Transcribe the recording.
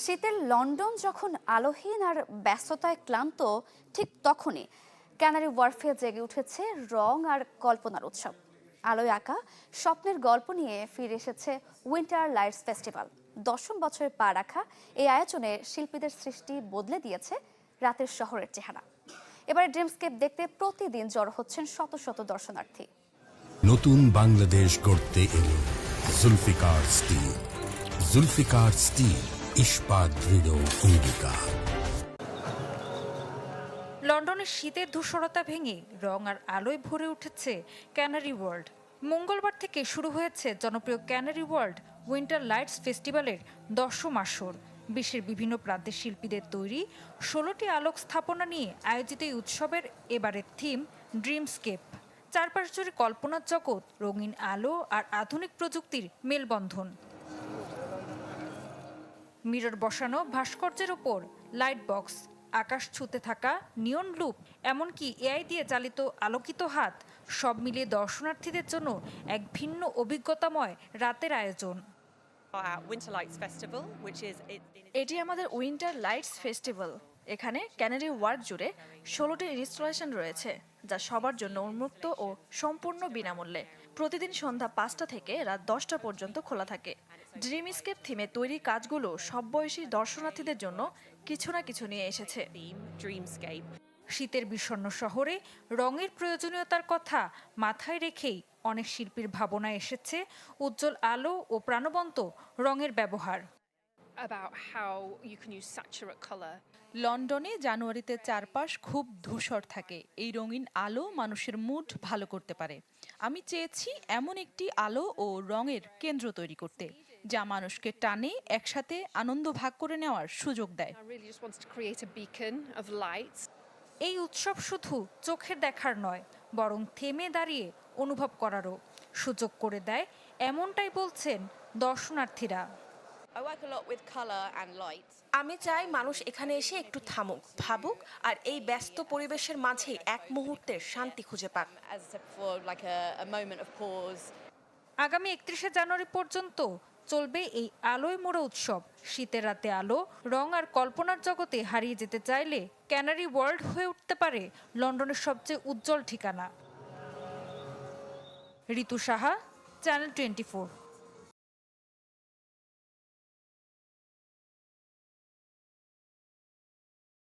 শীতের লন্ডন যখন আলোহীন আর ব্যস্ততায় ক্লান্ত, ঠিক তখনই ক্যানারি ওয়ার্ফে জেগে উঠেছে রং আর কল্পনার উৎসব। আলোয় আঁকা স্বপ্নের গল্প নিয়ে ফিরে এসেছে উইন্টার লাইটস ফেস্টিভ্যাল। 10ম বছরে পা রাখা এই আয়োজনে শিল্পীদের সৃষ্টি বদলে দিয়েছে রাতের শহরের চেহারা। এবারে ড্রিমস্কেপ দেখতে প্রতিদিন জড়ো হচ্ছেন শত শত দর্শনার্থী। নতুন বাংলাদেশ গড়তে এলো জুলফিকার স্টিল। জুলফিকার স্টিল, ইস্পাত দৃঢ় অঙ্গীকার। লন্ডনের শীতের ধূসরতা ভেঙে রং আর আলোয় ভরে উঠেছে ক্যানারি ওয়ার্ল্ড। মঙ্গলবার থেকে শুরু হয়েছে জনপ্রিয় ক্যানারি ওয়ার্ল্ড উইন্টার লাইটস ফেস্টিভ্যালের 10ম আসর। বিশ্বের বিভিন্ন প্রান্তের শিল্পীদের তৈরি 16টি আলোক স্থাপনা নিয়ে আয়োজিত এই উৎসবের এবারের থিম ড্রিমস্কেপ। চারপাশ জুড়ে কল্পনার জগৎ, রঙিন আলো আর আধুনিক প্রযুক্তির মেলবন্ধন। মিরর বসানো ভাস্কর্যের ওপর লাইট বক্স, আকাশ ছুঁতে থাকা নিয়ন লুপ, এমনকি এআই দিয়ে চালিত আলোকিত হাত, সব মিলিয়ে দর্শনার্থীদের জন্য এক ভিন্ন অভিজ্ঞতাময় রাতের আয়োজন। এটি আমাদের উইন্টার লাইটস ফেস্টিভ্যাল। এখানে ক্যানারি ওয়ার্ল্ড জুড়ে 16টি ইনস্টলেশন রয়েছে, যা সবার জন্য উন্মুক্ত ও সম্পূর্ণ বিনামূল্যে। প্রতিদিন সন্ধ্যা 5টা থেকে রাত 10টা পর্যন্ত খোলা থাকে। ড্রিমস্কেপ থিমে তৈরি কাজগুলো সব বয়সী দর্শনার্থীদের জন্য কিছু না কিছু নিয়ে এসেছে। শীতের বিষণ্ণ শহরে রঙের প্রয়োজনীয়তার কথা মাথায় রেখেই অনেক শিল্পীর ভাবনায় এসেছে উজ্জ্বল আলো ও প্রাণবন্ত রঙের ব্যবহার। লন্ডনে জানুয়ারিতে চারপাশ খুব ধূসর থাকে। এই রঙিন আলো মানুষের মুড ভালো করতে পারে। আমি চেয়েছি এমন একটি আলো ও রঙের কেন্দ্র তৈরি করতে, যা মানুষকে টানে, একসাথে আনন্দ ভাগ করে নেওয়ার সুযোগ দেয়। এই উৎসব শুধু চোখের দেখার নয়, বরং থেমে দাঁড়িয়ে অনুভব করারও সুযোগ করে দেয়, এমনটাই বলছেন দর্শনার্থীরা। আমি চাই মানুষ এখানে এসে একটু থামুক, ভাবুক আর এই ব্যস্ত পরিবেশের মাঝে এক মুহূর্তের শান্তি খুঁজে পাক। আগামী 31শে জানুয়ারি পর্যন্ত চলবে এই আলোয় মোড়া উৎসব। শীতের রাতে আলো, রং আর কল্পনার জগতে হারিয়ে যেতে চাইলে ক্যানারি ওয়ার্ল্ড হয়ে উঠতে পারে লন্ডনের সবচেয়ে উজ্জ্বল ঠিকানা। ঋতু সাহা, চ্যানেল 24।